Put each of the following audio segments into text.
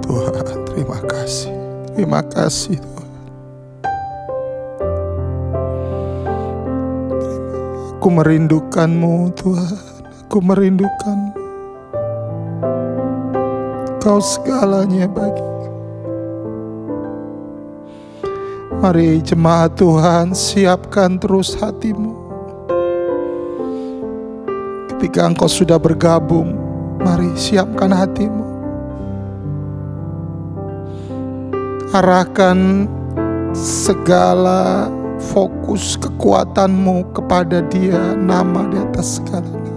Tuhan, terima kasih. Terima kasih Tuhan. Aku merindukan-Mu Tuhan. Aku merindukan Kau segalanya bagiku. Mari jemaat Tuhan, siapkan terus hatimu. Ketika engkau sudah bergabung, mari siapkan hatimu. Arahkan segala fokus kekuatanmu kepada Dia, nama di atas segalanya.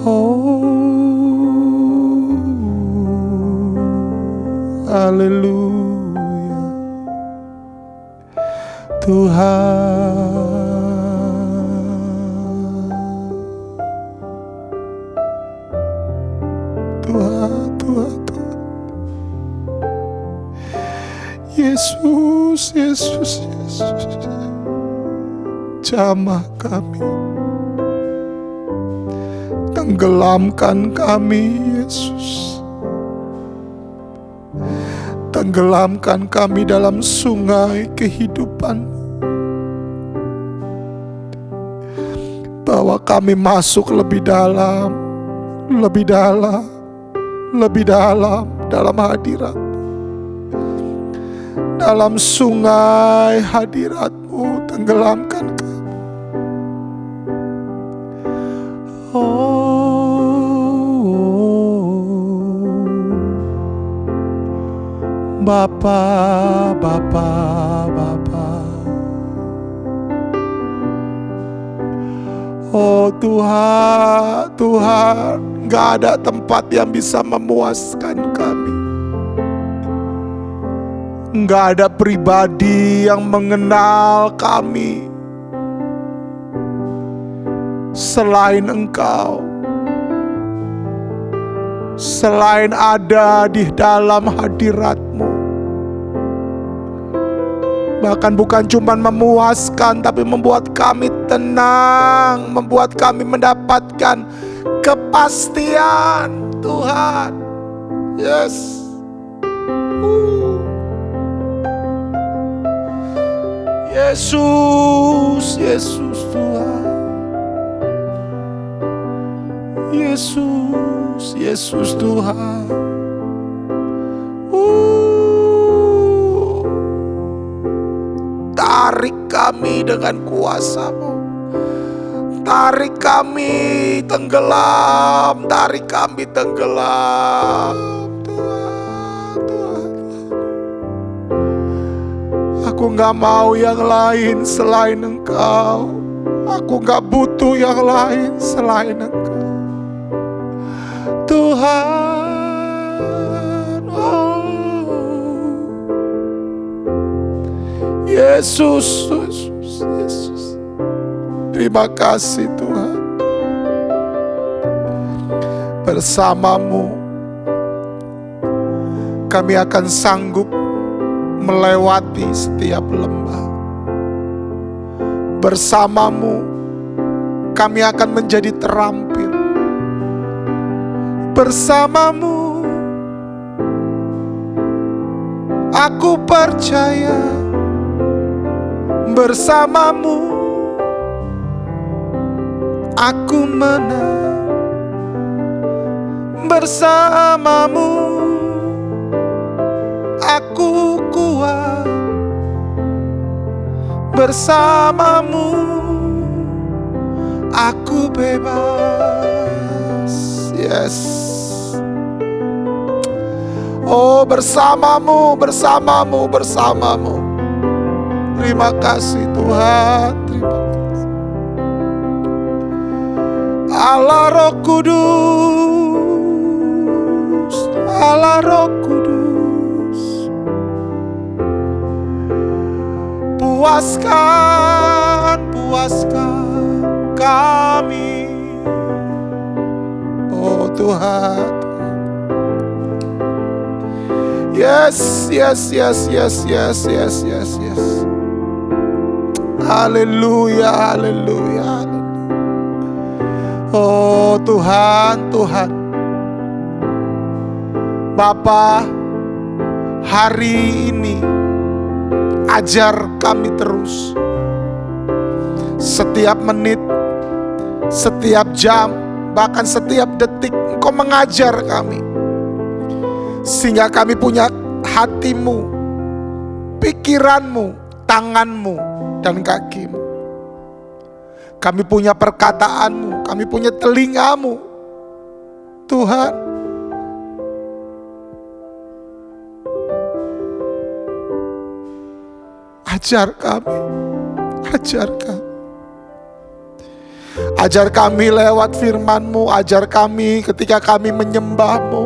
Oh, haleluya Tuhan. Tuhan. Yesus, Yesus, Yesus, jamah kami, tenggelamkan kami Yesus, tenggelamkan kami dalam sungai kehidupan, bawa kami masuk lebih dalam, lebih dalam, lebih dalam dalam hadirat, dalam sungai hadirat-Mu, tenggelamkan kami. Oh, Bapa, Bapa, Bapa. Oh Tuhan, Tuhan, gak ada tempat yang bisa memuaskan kami. Gak ada pribadi yang mengenal kami selain Engkau, selain ada di dalam hadirat-Mu. Bahkan bukan cuma memuaskan, tapi membuat kami tenang, membuat kami mendapatkan kepastian Tuhan. Yes. Yesus, Yesus Tuhan. Yesus, Yesus Tuhan. Tarik kami dengan kuasa-Mu. Tarik kami tenggelam, tarik kami tenggelam. Aku gak mau yang lain selain Engkau. Aku gak butuh yang lain selain Engkau, Tuhan. Oh, Yesus, Yesus, Yesus. Terima kasih Tuhan. Bersama-Mu kami akan sanggup melewati setiap lembah. Bersama-Mu kami akan menjadi terampil. Bersama-Mu aku percaya. Bersama-Mu aku menang. Bersama-Mu aku kuat. Bersama-Mu aku bebas. Yes. Oh, bersama-Mu, bersama-Mu, bersama-Mu. Terima kasih Tuhan. Terima kasih Allah Roh Kudus, Allah Roh Kudus. Puaskan, puaskan kami. Oh Tuhan, Yes, yes, yes, yes, yes, yes, yes, yes. Haleluya, haleluya, haleluya. Oh Tuhan, Tuhan. Bapa, hari ini ajar kami terus. Setiap menit, setiap jam, bahkan setiap detik Engkau mengajar kami. Sehingga kami punya hatimu, pikiranmu, tanganmu, dan kakimu. Kami punya perkataanmu, kami punya telingamu. Tuhan, ajar kami, ajar kami. Ajar kami lewat firman-Mu, ajar kami ketika kami menyembah-Mu,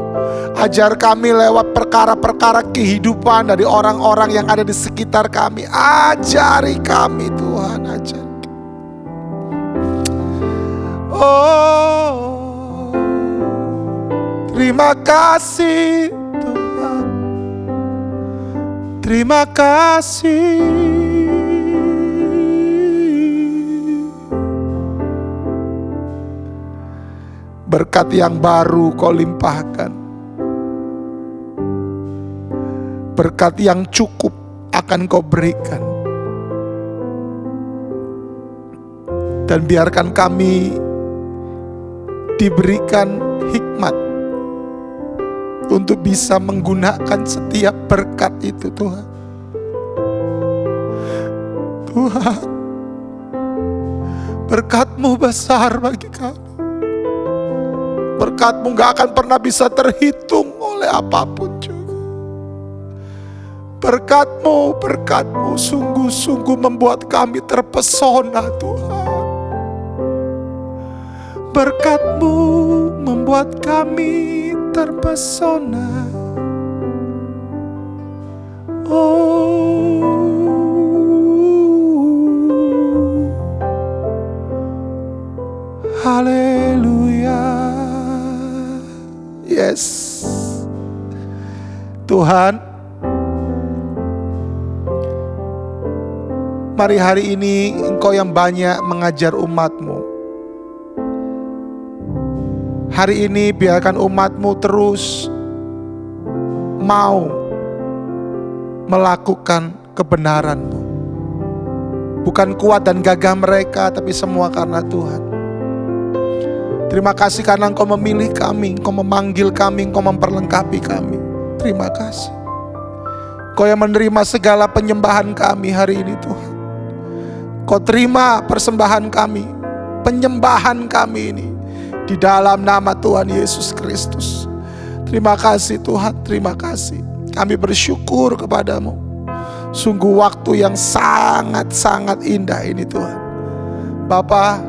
ajar kami lewat perkara-perkara kehidupan dari orang-orang yang ada di sekitar kami. Ajari kami Tuhan, ajar. Oh, terima kasih Tuhan, terima kasih. Berkat yang baru Kau limpahkan, berkat yang cukup akan Kau berikan. Dan biarkan kami diberikan hikmat untuk bisa menggunakan setiap berkat itu Tuhan. Tuhan, berkat-Mu besar bagi kami. Berkat-Mu gak akan pernah bisa terhitung oleh apapun juga. Berkat-Mu, berkat-Mu sungguh-sungguh membuat kami terpesona Tuhan. Berkat-Mu membuat kami terpesona. Oh, haleluya. Yes, Tuhan, mari hari ini Engkau yang banyak mengajar umat-Mu. Hari ini biarkan umat-Mu terus mau melakukan kebenaran-Mu. Bukan kuat dan gagah mereka, tapi semua karena Tuhan. Terima kasih karena Engkau memilih kami, Engkau memanggil kami, Engkau memperlengkapi kami. Terima kasih. Engkau yang menerima segala penyembahan kami hari ini Tuhan. Engkau terima persembahan kami, penyembahan kami ini di dalam nama Tuhan Yesus Kristus. Terima kasih Tuhan, terima kasih. Kami bersyukur kepadamu. Sungguh waktu yang sangat-sangat indah ini Tuhan. Bapa,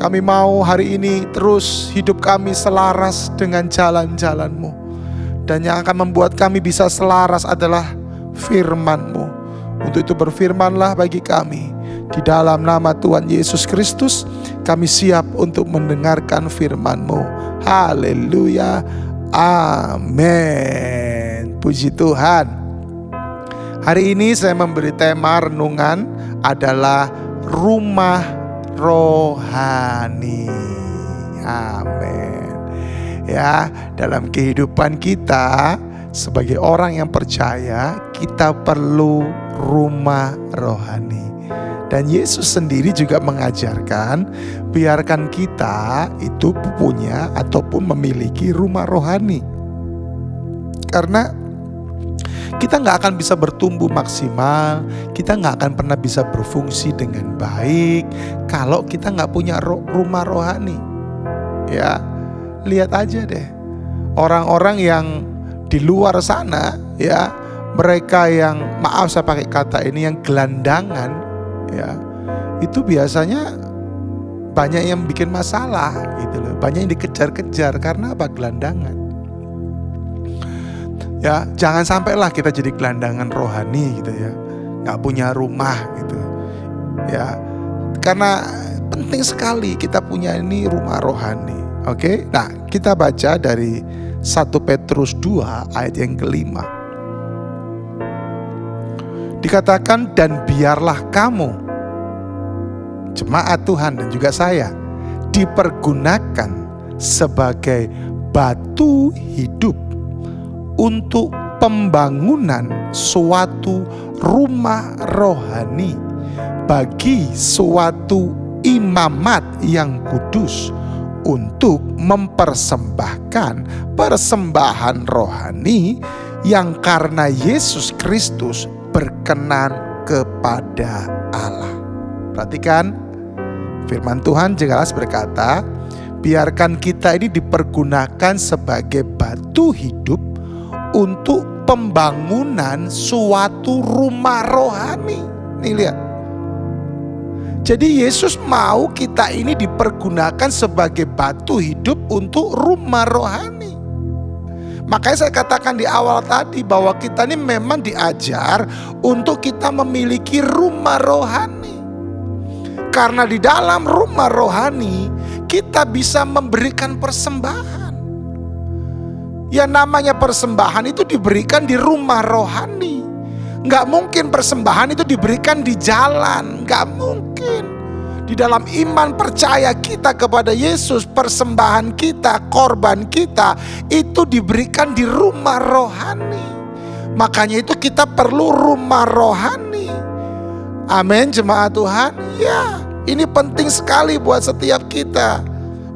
kami mau hari ini terus hidup kami selaras dengan jalan-jalan-Mu. Dan yang akan membuat kami bisa selaras adalah firman-Mu. Untuk itu berfirmanlah bagi kami. Di dalam nama Tuhan Yesus Kristus, kami siap untuk mendengarkan firman-Mu. Haleluya. Amin. Puji Tuhan. Hari ini saya memberi tema renungan adalah rumah rohani. Amin. Ya, dalam kehidupan kita sebagai orang yang percaya, kita perlu rumah rohani. Dan Yesus sendiri juga mengajarkan, biarkan kita itu punya ataupun memiliki rumah rohani. Karena kita gak akan bisa bertumbuh maksimal, kita gak akan pernah bisa berfungsi dengan baik kalau kita gak punya rumah rohani. Ya, lihat aja deh, orang-orang yang di luar sana, ya, mereka yang, maaf saya pakai kata ini, yang gelandangan, ya, itu biasanya banyak yang bikin masalah gitu loh, banyak yang dikejar-kejar karena apa? Gelandangan. Ya, jangan sampailah kita jadi gelandangan rohani gitu ya, gak punya rumah gitu ya. Karena penting sekali kita punya ini rumah rohani. Oke, nah kita baca dari 1 Petrus 2 ayat yang kelima. Dikatakan, dan biarlah kamu, jemaat Tuhan dan juga saya, dipergunakan sebagai batu hidup untuk pembangunan suatu rumah rohani bagi suatu imamat yang kudus, untuk mempersembahkan persembahan rohani yang karena Yesus Kristus berkenan kepada Allah. Perhatikan, firman Tuhan jelas berkata, biarkan kita ini dipergunakan sebagai batu hidup untuk pembangunan suatu rumah rohani. Nih lihat. Jadi Yesus mau kita ini dipergunakan sebagai batu hidup untuk rumah rohani. Makanya saya katakan di awal tadi bahwa kita ini memang diajar untuk kita memiliki rumah rohani. Karena di dalam rumah rohani kita bisa memberikan persembahan. Yang namanya persembahan itu diberikan di rumah rohani. Nggak mungkin persembahan itu diberikan di jalan, nggak mungkin. Di dalam iman percaya kita kepada Yesus, persembahan kita, korban kita itu diberikan di rumah rohani. Makanya itu kita perlu rumah rohani. Amin, jemaat Tuhan. Ya, ini penting sekali buat setiap kita.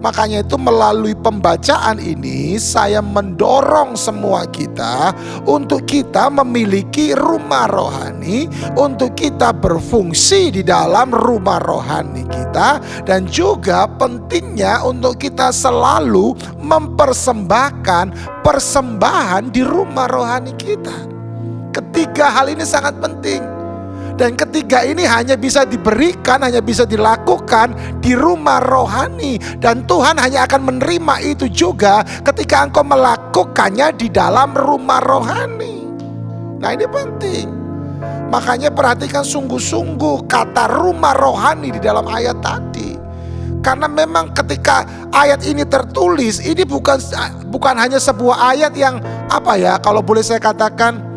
Makanya itu melalui pembacaan ini saya mendorong semua kita untuk kita memiliki rumah rohani, untuk kita berfungsi di dalam rumah rohani kita, dan juga pentingnya untuk kita selalu mempersembahkan persembahan di rumah rohani kita. Ketiga hal ini sangat penting. Dan ketiga ini hanya bisa diberikan, hanya bisa dilakukan di rumah rohani. Dan Tuhan hanya akan menerima itu juga ketika engkau melakukannya di dalam rumah rohani. Nah, ini penting. Makanya perhatikan sungguh-sungguh kata rumah rohani di dalam ayat tadi. Karena memang ketika ayat ini tertulis, ini bukan hanya sebuah ayat yang kalau boleh saya katakan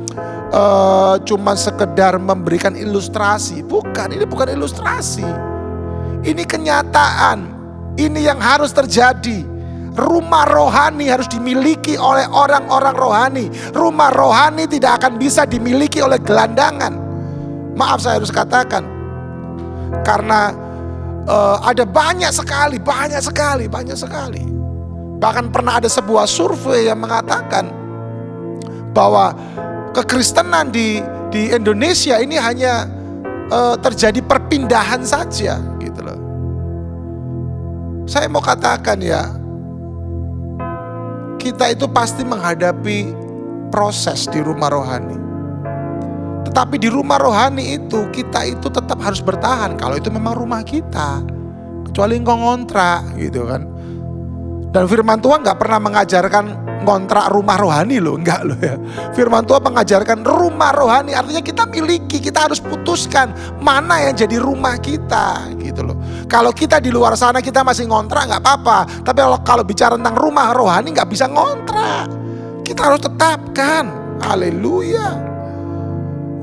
cuma sekedar memberikan ilustrasi. Bukan, ini bukan ilustrasi. Ini kenyataan. Ini yang harus terjadi. Rumah rohani harus dimiliki oleh orang-orang rohani. Rumah rohani tidak akan bisa dimiliki oleh gelandangan. Maaf saya harus katakan. Karena ada banyak sekali. Bahkan pernah ada sebuah survei yang mengatakan bahwa kekristenan di Indonesia ini hanya terjadi perpindahan saja, gitu loh. Saya mau katakan ya, kita itu pasti menghadapi proses di rumah rohani. Tetapi di rumah rohani itu kita itu tetap harus bertahan kalau itu memang rumah kita. Kecuali engkau ngontrak, gitu kan. Dan firman Tuhan gak pernah mengajarkan ngontrak rumah rohani loh, enggak loh ya. Firman Tuhan mengajarkan rumah rohani, artinya kita miliki, kita harus putuskan mana yang jadi rumah kita, gitu loh. Kalau kita di luar sana kita masih ngontrak nggak apa-apa, tapi kalau bicara tentang rumah rohani nggak bisa ngontrak. Kita harus tetapkan, haleluya.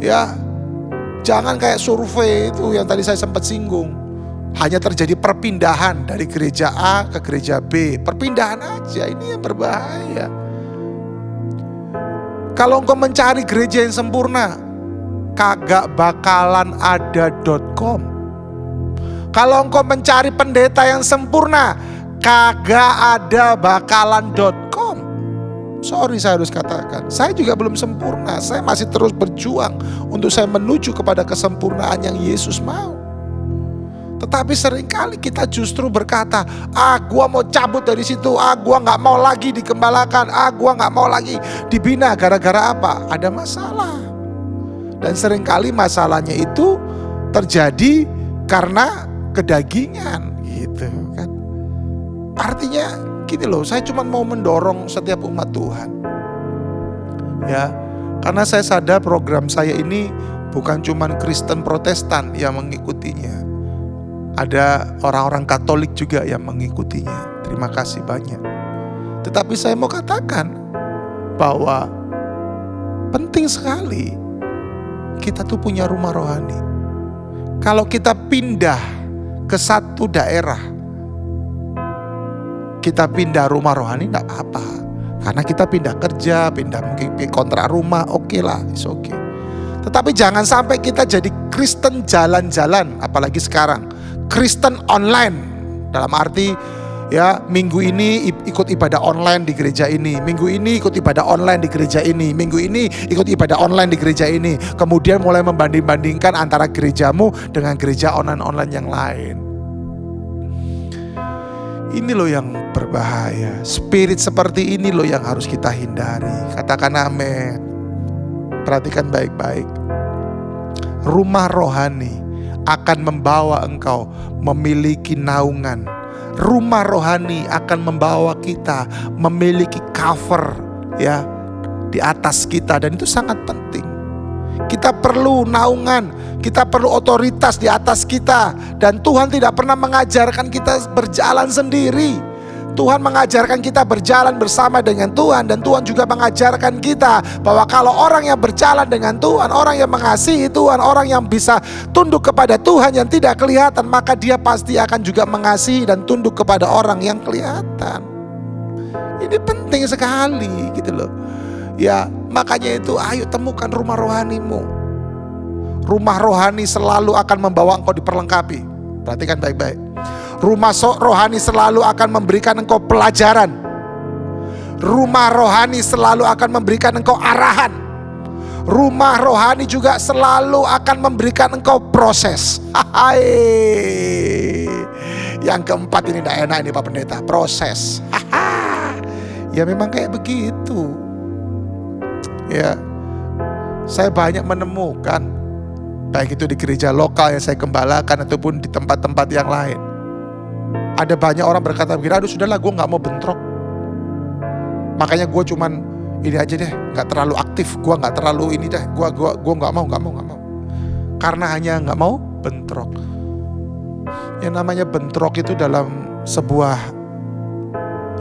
Ya, jangan kayak survei itu yang tadi saya sempat singgung. Hanya terjadi perpindahan dari gereja A ke gereja B. Perpindahan aja, ini yang berbahaya. Kalau engkau mencari gereja yang sempurna, kagak bakalan ada.com. Kalau engkau mencari pendeta yang sempurna, kagak ada bakalan.com. Sorry saya harus katakan, saya juga belum sempurna. Saya masih terus berjuang untuk saya menuju kepada kesempurnaan yang Yesus mau. Tetapi seringkali kita justru berkata, gua mau cabut dari situ, gua gak mau lagi digembalakan, gua gak mau lagi dibina. Gara-gara apa? Ada masalah. Dan seringkali masalahnya itu terjadi karena kedagingan, gitu kan. Artinya gini loh, saya cuma mau mendorong setiap umat Tuhan. Ya, karena saya sadar program saya ini bukan cuma Kristen Protestan yang mengikutinya. Ada orang-orang Katolik juga yang mengikutinya. Terima kasih banyak. Tetapi saya mau katakan bahwa penting sekali kita tuh punya rumah rohani. Kalau kita pindah ke satu daerah, kita pindah rumah rohani enggak apa-apa. Karena kita pindah kerja, pindah mungkin kontrak rumah, oke lah, it's okay. Tetapi jangan sampai kita jadi Kristen jalan-jalan, apalagi sekarang Kristen online. Dalam arti ya, minggu ini ikut ibadah online di gereja ini, minggu ini ikut ibadah online di gereja ini, minggu ini ikut ibadah online di gereja ini. Kemudian mulai membanding-bandingkan antara gerejamu dengan gereja online-online yang lain. Ini loh yang berbahaya. Spirit seperti ini loh yang harus kita hindari. Katakan amin. Perhatikan baik-baik. Rumah rohani akan membawa engkau memiliki naungan. Rumah rohani akan membawa kita memiliki cover ya di atas kita, dan itu sangat penting. Kita perlu naungan, kita perlu otoritas di atas kita, dan Tuhan tidak pernah mengajarkan kita berjalan sendiri. Tuhan mengajarkan kita berjalan bersama dengan Tuhan, dan Tuhan juga mengajarkan kita bahwa kalau orang yang berjalan dengan Tuhan, orang yang mengasihi Tuhan, orang yang bisa tunduk kepada Tuhan yang tidak kelihatan, maka dia pasti akan juga mengasihi dan tunduk kepada orang yang kelihatan. Ini penting sekali gitu loh. Ya, makanya itu ayo temukan rumah rohanimu. Rumah rohani selalu akan membawa engkau diperlengkapi. Perhatikan baik-baik. Rumah rohani selalu akan memberikan engkau pelajaran. Rumah rohani selalu akan memberikan engkau arahan. Rumah rohani juga selalu akan memberikan engkau proses. Yang keempat ini tidak enak ini Pak Pendeta, proses. Ya memang kayak begitu. Ya, saya banyak menemukan, baik itu di gereja lokal yang saya gembalakan ataupun di tempat-tempat yang lain. Ada banyak orang berkata begini, aduh sudahlah gue gak mau bentrok. Makanya gue cuman ini aja deh, gak terlalu aktif, gue gak terlalu ini deh, gue gak mau. Karena hanya gak mau bentrok. Yang namanya bentrok itu dalam sebuah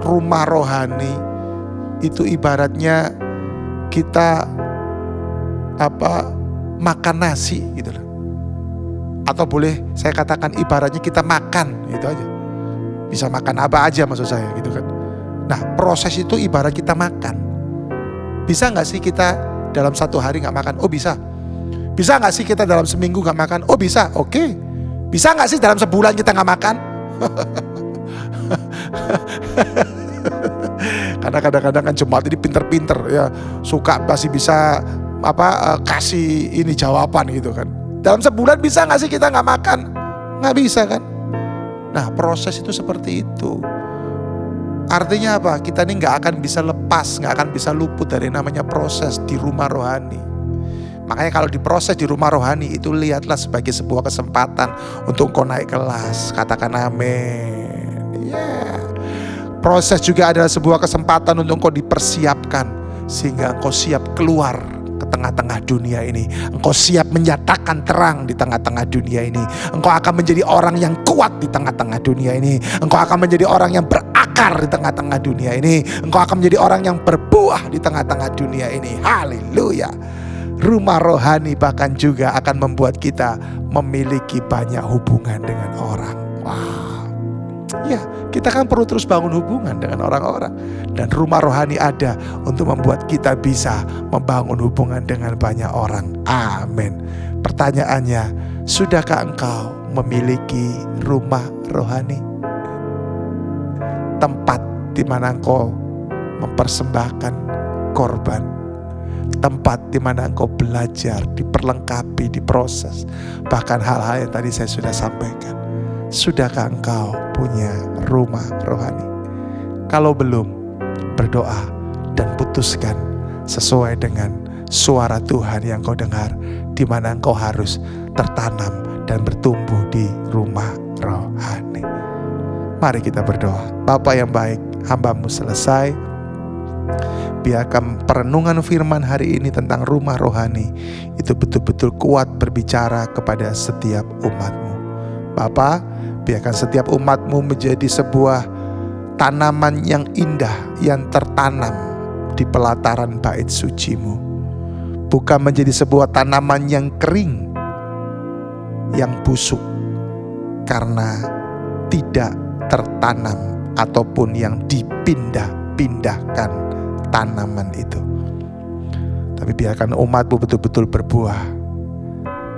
rumah rohani, itu ibaratnya kita makan nasi gitu loh. Atau boleh saya katakan ibaratnya kita makan, gitu aja. Bisa makan apa aja maksud saya gitu kan. Nah, proses itu ibarat kita makan. Bisa gak sih kita dalam satu hari gak makan? Oh bisa. Bisa gak sih kita dalam seminggu gak makan? Oh bisa, oke. Bisa gak sih dalam sebulan kita gak makan? Karena kadang-kadang kan jemaat ini pinter-pinter ya, suka masih bisa kasih ini jawaban gitu kan. Dalam sebulan bisa gak sih kita gak makan? Gak bisa kan. Nah, proses itu seperti itu. Artinya apa? Kita ini gak akan bisa lepas, gak akan bisa luput dari namanya proses di rumah rohani. Makanya kalau diproses di rumah rohani itu lihatlah sebagai sebuah kesempatan untuk kau naik kelas. Katakan amin. Yeah. Proses juga adalah sebuah kesempatan untuk engkau dipersiapkan sehingga engkau siap keluar ke tengah-tengah dunia ini. Engkau siap menyatakan terang di tengah-tengah dunia ini. Engkau akan menjadi orang yang kuat di tengah-tengah dunia ini. Engkau akan menjadi orang yang berakar di tengah-tengah dunia ini. Engkau akan menjadi orang yang berbuah di tengah-tengah dunia ini. Haleluya. Rumah rohani bahkan juga akan membuat kita memiliki banyak hubungan dengan orang. Wow. Ya, kita kan perlu terus bangun hubungan dengan orang-orang. Dan rumah rohani ada untuk membuat kita bisa membangun hubungan dengan banyak orang. Amin. Pertanyaannya, sudahkah engkau memiliki rumah rohani? Tempat di mana engkau mempersembahkan korban. Tempat di mana engkau belajar, diperlengkapi, diproses. Bahkan hal-hal yang tadi saya sudah sampaikan. Sudahkah engkau punya rumah rohani? Kalau belum, berdoa dan putuskan sesuai dengan suara Tuhan yang kau dengar, di mana engkau harus tertanam dan bertumbuh di rumah rohani. Mari kita berdoa. Bapa yang baik, hamba-Mu selesai. Biarkan perenungan firman hari ini tentang rumah rohani itu betul-betul kuat berbicara kepada setiap umat-Mu. Bapa, biarkan setiap umat-Mu menjadi sebuah tanaman yang indah yang tertanam di pelataran bait suci-Mu. bukan menjadi sebuah tanaman yang kering, yang busuk karena tidak tertanam ataupun yang dipindah-pindahkan tanaman itu. Tapi biarkan umatmu betul-betul berbuah,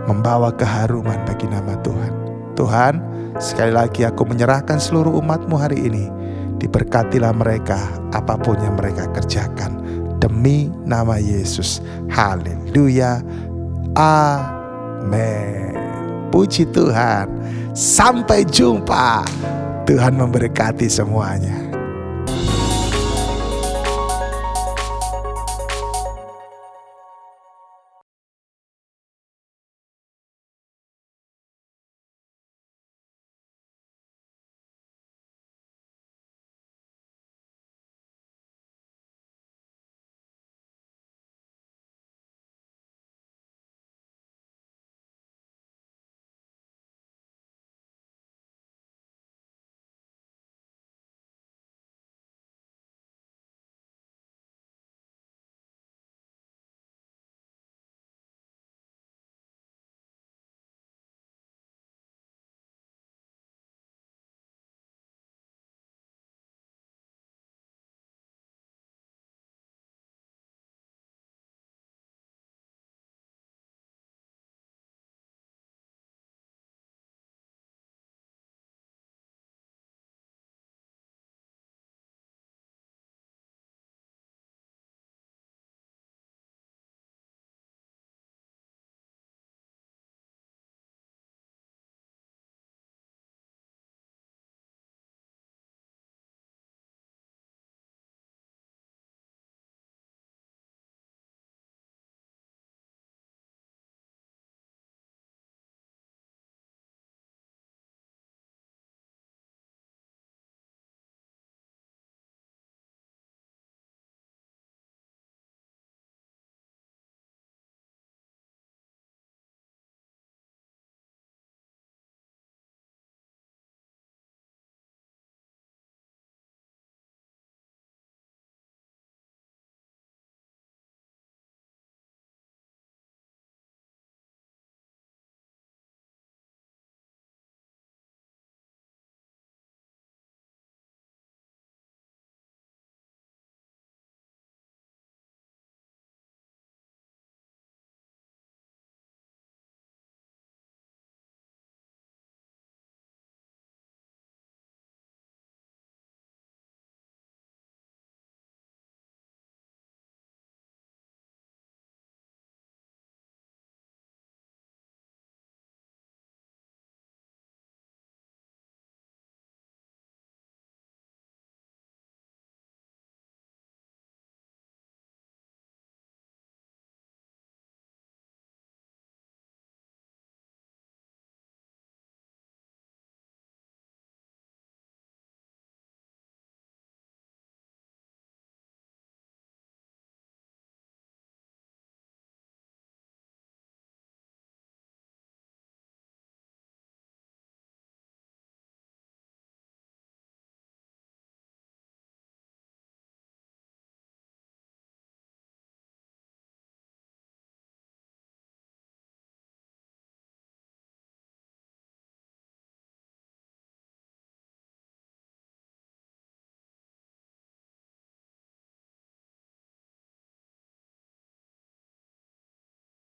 membawa keharuman bagi nama Tuhan. Tuhan, sekali lagi aku menyerahkan seluruh umatmu hari ini. Diberkatilah mereka apapun yang mereka kerjakan, demi nama Yesus. Haleluya. Amin. Puji Tuhan. Sampai jumpa. Tuhan memberkati semuanya.